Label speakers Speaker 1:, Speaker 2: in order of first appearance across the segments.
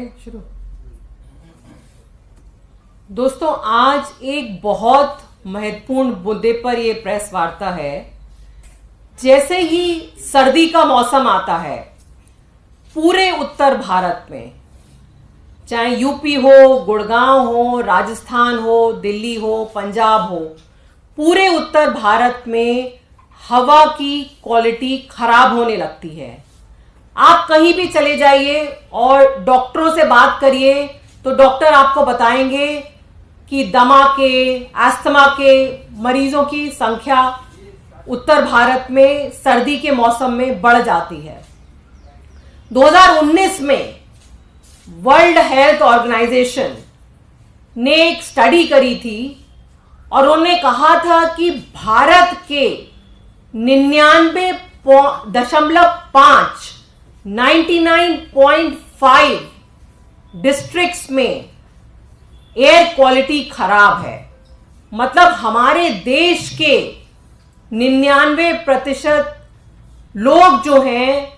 Speaker 1: करें शुरू। दोस्तों, आज एक बहुत महत्वपूर्ण मुद्दे पर यह प्रेस वार्ता है। जैसे ही सर्दी का मौसम आता है पूरे उत्तर भारत में, चाहे यूपी हो, गुड़गांव हो, राजस्थान हो, दिल्ली हो, पंजाब हो, पूरे उत्तर भारत में हवा की क्वालिटी खराब होने लगती है। आप कहीं भी चले जाइए और डॉक्टरों से बात करिए तो डॉक्टर आपको बताएंगे कि दमा के, अस्थमा के मरीजों की संख्या उत्तर भारत में सर्दी के मौसम में बढ़ जाती है। 2019 में वर्ल्ड हेल्थ ऑर्गेनाइजेशन ने एक स्टडी करी थी और उन्होंने कहा था कि भारत के 99.5 डिस्ट्रिक्ट्स में एयर क्वालिटी खराब है। मतलब हमारे देश के 99% लोग जो हैं,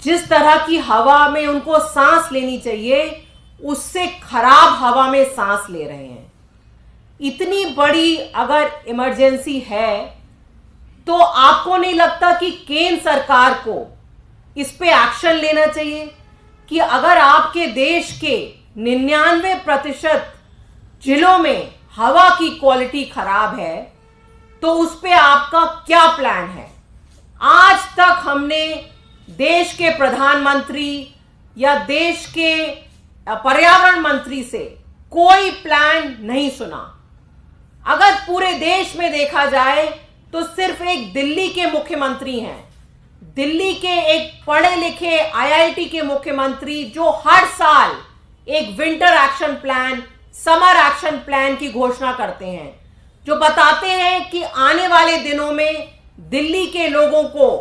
Speaker 1: जिस तरह की हवा में उनको सांस लेनी चाहिए उससे खराब हवा में सांस ले रहे हैं। इतनी बड़ी अगर इमरजेंसी है तो आपको नहीं लगता कि केंद्र सरकार को इस पे एक्शन लेना चाहिए कि अगर आपके देश के 99% जिलों में हवा की क्वालिटी खराब है तो उस पे आपका क्या प्लान है? आज तक हमने देश के प्रधानमंत्री या देश के पर्यावरण मंत्री से कोई प्लान नहीं सुना। अगर पूरे देश में देखा जाए तो सिर्फ एक दिल्ली के मुख्यमंत्री हैं, दिल्ली के एक पढ़े लिखे आईआईटी के मुख्यमंत्री, जो हर साल एक winter action plan, summer action plan की घोषणा करते हैं, जो बताते हैं कि आने वाले दिनों में दिल्ली के लोगों को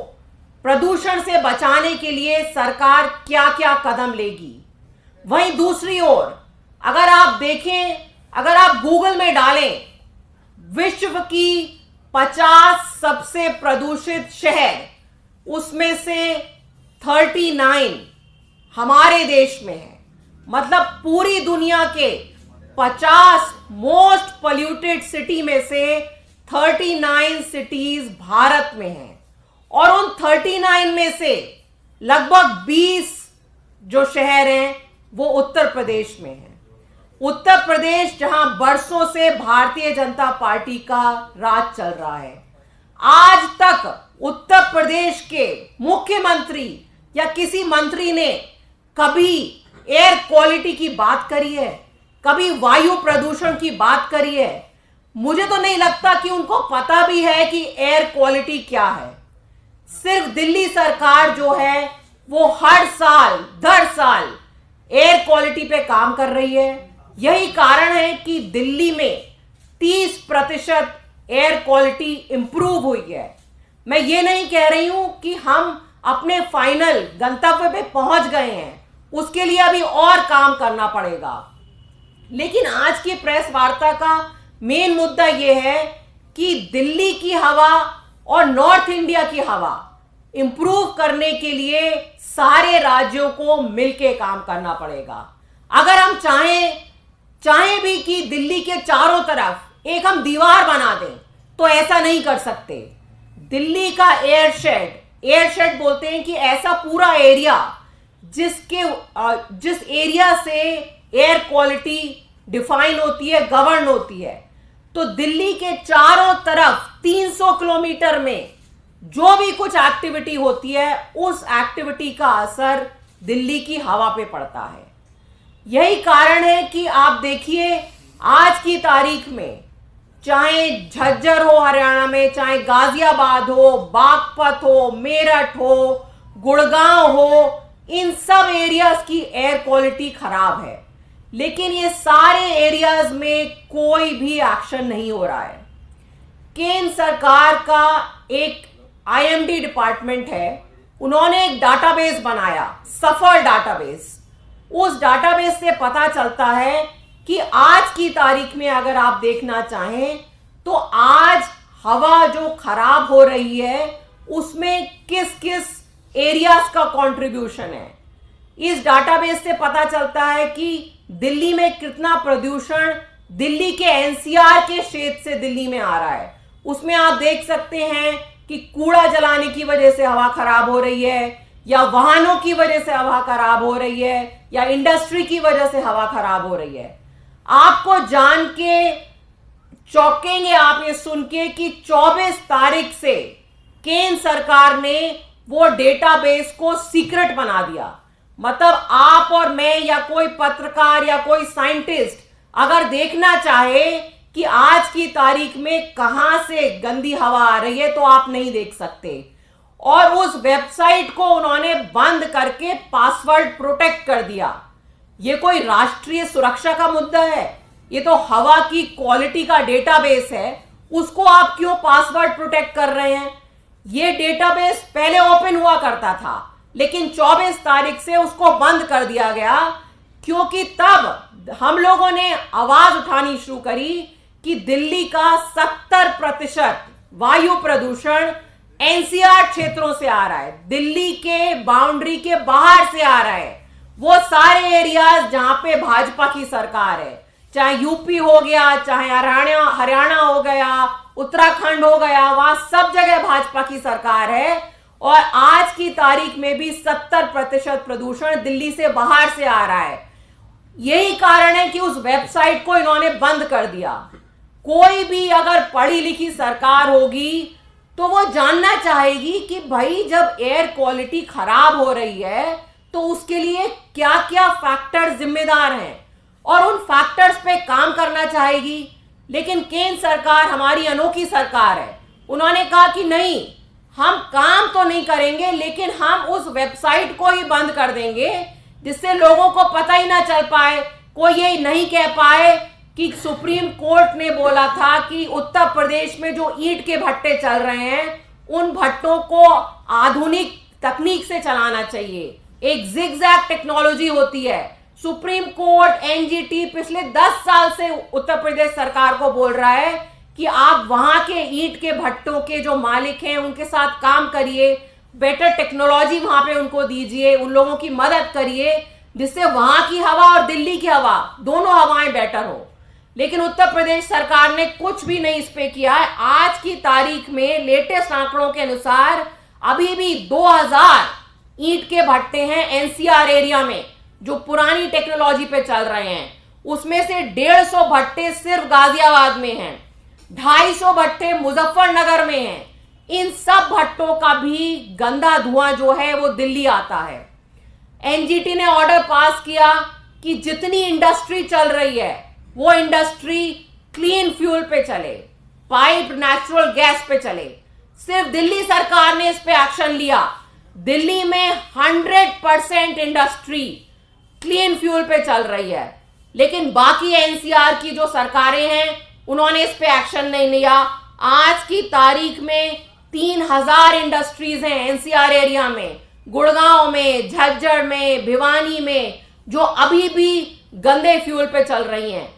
Speaker 1: प्रदूषण से बचाने के लिए सरकार क्या क्या कदम लेगी। वहीं दूसरी ओर अगर आप देखें, अगर आप गूगल में डालें विश्व की 50 सबसे प्रदूषित शहर, उसमें से 39 हमारे देश में है। मतलब पूरी दुनिया के 50 मोस्ट पोल्यूटेड सिटी में से 39 सिटीज भारत में हैं और उन 39 में से लगभग 20 जो शहर हैं वो उत्तर प्रदेश में हैं। उत्तर प्रदेश जहां बरसों से भारतीय जनता पार्टी का राज चल रहा है। आज तक उत्तर प्रदेश के मुख्यमंत्री या किसी मंत्री ने कभी एयर क्वालिटी की बात करी है? कभी वायु प्रदूषण की बात करी है? मुझे तो नहीं लगता कि उनको पता भी है कि एयर क्वालिटी क्या है। सिर्फ दिल्ली सरकार जो है वो हर साल दर साल एयर क्वालिटी पे काम कर रही है। यही कारण है कि दिल्ली में 30% एयर क्वालिटी इंप्रूव हुई है। मैं ये नहीं कह रही हूं कि हम अपने फाइनल गंतव्य पे पहुंच गए हैं, उसके लिए अभी और काम करना पड़ेगा। लेकिन आज की प्रेस वार्ता का मेन मुद्दा यह है कि दिल्ली की हवा और नॉर्थ इंडिया की हवा इंप्रूव करने के लिए सारे राज्यों को मिलकर काम करना पड़ेगा। अगर हम चाहें भी कि दिल्ली के चारों तरफ एक हम दीवार बना दें तो ऐसा नहीं कर सकते। दिल्ली का एयर शेड बोलते हैं कि ऐसा पूरा एरिया जिस एरिया से एयर क्वालिटी डिफाइन होती है, गवर्न होती है। तो दिल्ली के चारों तरफ 300 किलोमीटर में जो भी कुछ एक्टिविटी होती है उस एक्टिविटी का असर दिल्ली की हवा पे पड़ता है। यही कारण है कि आप देखिए आज की तारीख में चाहे झज्जर हो हरियाणा में, चाहे गाजियाबाद हो, बागपत हो, मेरठ हो, गुड़गांव हो, इन सब एरियाज की एयर क्वालिटी खराब है। लेकिन ये सारे एरियाज में कोई भी एक्शन नहीं हो रहा है। केंद्र सरकार का एक आईएमडी डिपार्टमेंट है, उन्होंने एक डाटाबेस बनाया, सफर डाटाबेस। उस डाटाबेस से पता चलता है कि आज की तारीख में अगर आप देखना चाहें तो आज हवा जो खराब हो रही है उसमें किस किस एरियाज का कंट्रीब्यूशन है। इस डाटाबेस से पता चलता है कि दिल्ली में कितना प्रदूषण दिल्ली के एनसीआर के क्षेत्र से दिल्ली में आ रहा है। उसमें आप देख सकते हैं कि कूड़ा जलाने की वजह से हवा खराब हो रही है, या वाहनों की वजह से हवा खराब हो रही है, या इंडस्ट्री की वजह से हवा खराब हो रही है। आपको जान के चौंकेंगे आप ये सुन के कि 24 तारीख से केंद्र सरकार ने वो डेटाबेस को सीक्रेट बना दिया। मतलब आप और मैं या कोई पत्रकार या कोई साइंटिस्ट अगर देखना चाहे कि आज की तारीख में कहां से गंदी हवा आ रही है तो आप नहीं देख सकते। और उस वेबसाइट को उन्होंने बंद करके पासवर्ड प्रोटेक्ट कर दिया। ये कोई राष्ट्रीय सुरक्षा का मुद्दा है? ये तो हवा की क्वालिटी का डेटाबेस है, उसको आप क्यों पासवर्ड प्रोटेक्ट कर रहे हैं? ये डेटाबेस पहले ओपन हुआ करता था, लेकिन 24 तारीख से उसको बंद कर दिया गया, क्योंकि तब हम लोगों ने आवाज उठानी शुरू करी कि दिल्ली का 70% वायु प्रदूषण एनसीआर क्षेत्रों से आ रहा है, दिल्ली के बाउंड्री के बाहर से आ रहा है। वो सारे एरियाज जहां पे भाजपा की सरकार है, चाहे यूपी हो गया, चाहे हरियाणा हो गया, उत्तराखंड हो गया, वहां सब जगह भाजपा की सरकार है। और आज की तारीख में भी 70% प्रदूषण दिल्ली से बाहर से आ रहा है। यही कारण है कि उस वेबसाइट को इन्होंने बंद कर दिया। कोई भी अगर पढ़ी लिखी सरकार होगी तो वो जानना चाहेगी कि भाई जब एयर क्वालिटी खराब हो रही है तो उसके लिए क्या क्या फैक्टर्स जिम्मेदार हैं, और उन फैक्टर्स पे काम करना चाहेगी। लेकिन केंद्र सरकार हमारी अनोखी सरकार है, उन्होंने कहा कि नहीं, हम काम तो नहीं करेंगे लेकिन हम उस वेबसाइट को ही बंद कर देंगे, जिससे लोगों को पता ही ना चल पाए, कोई ये नहीं कह पाए कि सुप्रीम कोर्ट ने बोला था कि उत्तर प्रदेश में जो ईंट के भट्टे चल रहे हैं उन भट्टों को आधुनिक तकनीक से चलाना चाहिए। एक जिगजैग टेक्नोलॉजी होती है। सुप्रीम कोर्ट, एनजीटी पिछले 10 साल से उत्तर प्रदेश सरकार को बोल रहा है कि आप वहां के ईंट के भट्टों के जो मालिक हैं उनके साथ काम करिए, बेटर टेक्नोलॉजी वहां पे उनको दीजिए, उन लोगों की मदद करिए, जिससे वहां की हवा और दिल्ली की हवा दोनों हवाएं बेटर हो। लेकिन उत्तर प्रदेश सरकार ने कुछ भी नहीं इस पे किया है। आज की तारीख में लेटेस्ट आंकड़ों के अनुसार अभी भी 2000 ईंट के भट्टे हैं एनसीआर एरिया में जो पुरानी टेक्नोलॉजी पे चल रहे हैं। उसमें से 150 भट्टे सिर्फ गाजियाबाद में हैं, 250 भट्टे मुजफ्फरनगर में हैं। इन सब भट्टों का भी गंदा धुआं जो है वो दिल्ली आता है। एनजीटी ने ऑर्डर पास किया कि जितनी इंडस्ट्री चल रही है वो इंडस्ट्री क्लीन फ्यूल पे चले, पाइप नेचुरल गैस पे चले। सिर्फ दिल्ली सरकार ने इस पे एक्शन लिया। दिल्ली में 100% इंडस्ट्री क्लीन फ्यूल पे चल रही है, लेकिन बाकी एनसीआर की जो सरकारें हैं उन्होंने इस पे एक्शन नहीं लिया। आज की तारीख में 3000 इंडस्ट्रीज हैं एनसीआर एरिया में, गुड़गांव में, झज्जर में, भिवानी में, जो अभी भी गंदे फ्यूल पे चल रही हैं।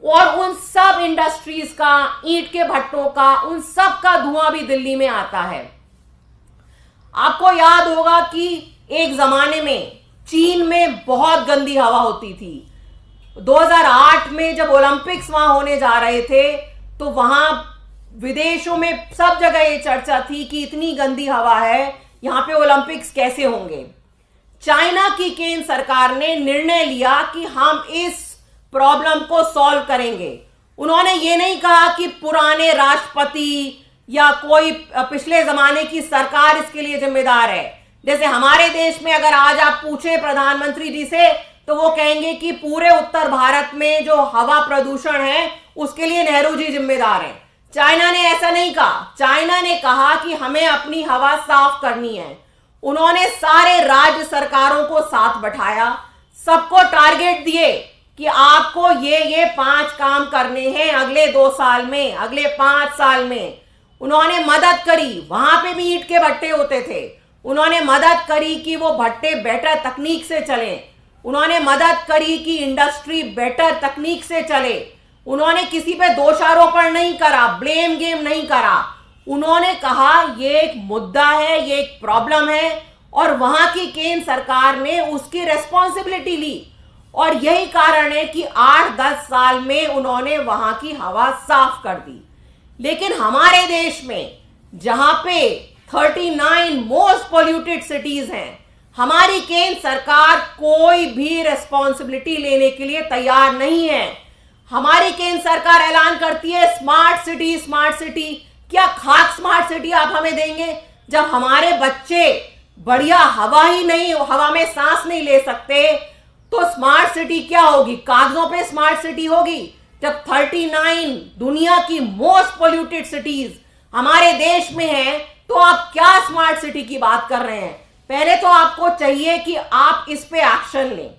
Speaker 1: और उन सब इंडस्ट्रीज का, ईंट के भट्टों का, उन सब का धुआं भी दिल्ली में आता है। आपको याद होगा कि एक जमाने में चीन में बहुत गंदी हवा होती थी। 2008 में जब ओलंपिक्स वहां होने जा रहे थे तो वहां विदेशों में सब जगह ये चर्चा थी कि इतनी गंदी हवा है, यहां पे ओलंपिक्स कैसे होंगे। चाइना की केंद्र सरकार ने निर्णय लिया कि हम इस प्रॉब्लम को सॉल्व करेंगे। उन्होंने ये नहीं कहा कि पुराने राष्ट्रपति या कोई पिछले जमाने की सरकार इसके लिए जिम्मेदार है। जैसे हमारे देश में अगर आज आप पूछे प्रधानमंत्री जी से तो वो कहेंगे कि पूरे उत्तर भारत में जो हवा प्रदूषण है उसके लिए नेहरू जी जिम्मेदार हैं। चाइना ने ऐसा नहीं कहा। चाइना ने कहा कि हमें अपनी हवा साफ करनी है। उन्होंने सारे राज्य सरकारों को साथ बैठाया, सबको टारगेट दिए कि आपको ये 5 काम करने हैं अगले 2 साल में, अगले 5 साल में। उन्होंने मदद करी, वहां पे भी ईंट के भट्टे होते थे। उन्होंने मदद करी कि वो भट्टे बेटर तकनीक से चलें। उन्होंने मदद करी कि इंडस्ट्री बेटर तकनीक से चले। उन्होंने किसी पे दोषारोपण नहीं करा, ब्लेम गेम नहीं करा। उन्होंने कहा ये एक मुद्दा है, ये एक प्रॉब्लम है और वहां की केंद्र सरकार ने उसकी रेस्पॉन्सिबिलिटी ली और यही कारण है कि 8-10 साल में उन्होंने वहां की हवा साफ कर दी। लेकिन हमारे देश में जहां पे 39 मोस्ट पोल्यूटेड सिटीज हैं, हमारी केंद्र सरकार कोई भी रेस्पॉन्सिबिलिटी लेने के लिए तैयार नहीं है। हमारी केंद्र सरकार ऐलान करती है स्मार्ट सिटी स्मार्ट सिटी। क्या खास स्मार्ट सिटी आप हमें देंगे जब हमारे बच्चे बढ़िया हवा में सांस नहीं ले सकते? तो स्मार्ट सिटी क्या होगी? कागजों पे स्मार्ट सिटी होगी। जब 39 दुनिया की मोस्ट पोल्यूटेड सिटीज हमारे देश में है, तो आप क्या स्मार्ट सिटी की बात कर रहे हैं? पहले तो आपको चाहिए कि आप इस पे एक्शन लें।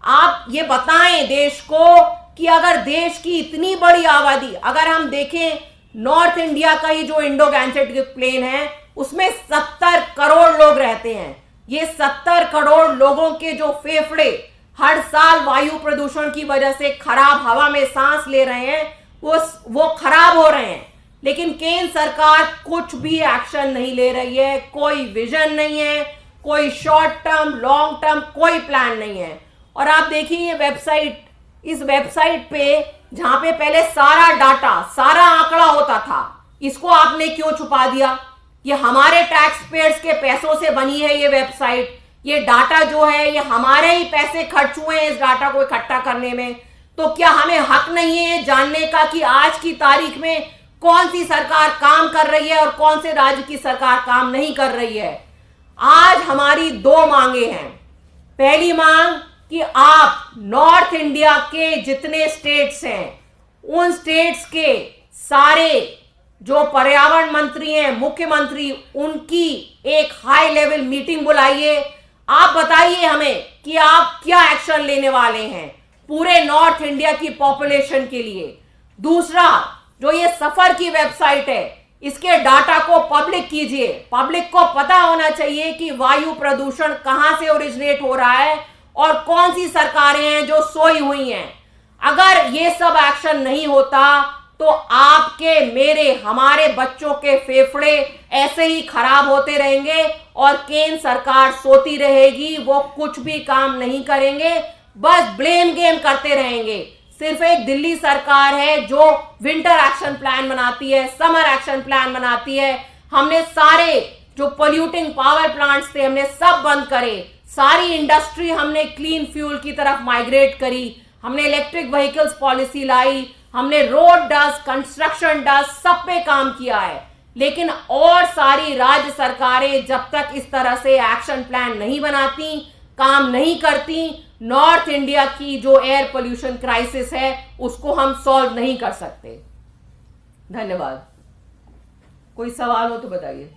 Speaker 1: आप ये बताएं देश को कि अगर देश की इतनी बड़ी आबादी, अगर हम देखें नॉर्थ इंडिया का ही जो इंडो गैंजेटिक प्लेन है, उसमें 70 करोड़ लोग रहते हैं। ये 70 करोड़ लोगों के जो फेफड़े हर साल वायु प्रदूषण की वजह से खराब हवा में सांस ले रहे हैं, वो खराब हो रहे हैं। लेकिन केंद्र सरकार कुछ भी एक्शन नहीं ले रही है। कोई विजन नहीं है, कोई शॉर्ट टर्म लॉन्ग टर्म कोई प्लान नहीं है। और आप देखिए ये वेबसाइट, इस वेबसाइट पे जहां पे पहले सारा डाटा, सारा आंकड़ा होता था, इसको आपने क्यों छुपा दिया? ये हमारे टैक्स पेयर्स के पैसों से बनी है ये वेबसाइट। ये डाटा जो है ये हमारे ही पैसे खर्च हुए हैं इस डाटा को इकट्ठा करने में। तो क्या हमें हक नहीं है जानने का कि आज की तारीख में कौन सी सरकार काम कर रही है और कौन से राज्य की सरकार काम नहीं कर रही है? आज हमारी 2 मांगे हैं। पहली मांग कि आप नॉर्थ इंडिया के जितने स्टेट्स हैं, उन स्टेट्स के सारे जो पर्यावरण मंत्री हैं, मुख्यमंत्री, उनकी एक हाई लेवल मीटिंग बुलाइए। आप बताइए हमें कि आप क्या एक्शन लेने वाले हैं पूरे नॉर्थ इंडिया की पॉपुलेशन के लिए। दूसरा, जो ये सफर की वेबसाइट है, इसके डाटा को पब्लिक कीजिए। पब्लिक को पता होना चाहिए कि वायु प्रदूषण कहां से ओरिजिनेट हो रहा है और कौन सी सरकारें हैं जो सोई हुई हैं। अगर ये सब एक्शन नहीं होता तो आपके, मेरे, हमारे बच्चों के फेफड़े ऐसे ही खराब होते रहेंगे और केंद्र सरकार सोती रहेगी। वो कुछ भी काम नहीं करेंगे, बस ब्लेम गेम करते रहेंगे। सिर्फ एक दिल्ली सरकार है जो विंटर एक्शन प्लान बनाती है, समर एक्शन प्लान बनाती है। हमने सारे जो पोल्यूटिंग पावर प्लांट्स थे हमने सब बंद करे। सारी इंडस्ट्री हमने क्लीन फ्यूल की तरफ माइग्रेट करी। हमने इलेक्ट्रिक व्हीकल्स पॉलिसी लाई, हमने रोड डस्ट, कंस्ट्रक्शन डस्ट, सब पे काम किया है। लेकिन और सारी राज्य सरकारें जब तक इस तरह से एक्शन प्लान नहीं बनाती, काम नहीं करती, नॉर्थ इंडिया की जो एयर पोल्यूशन क्राइसिस है उसको हम सॉल्व नहीं कर सकते। धन्यवाद। कोई सवाल हो तो बताइए।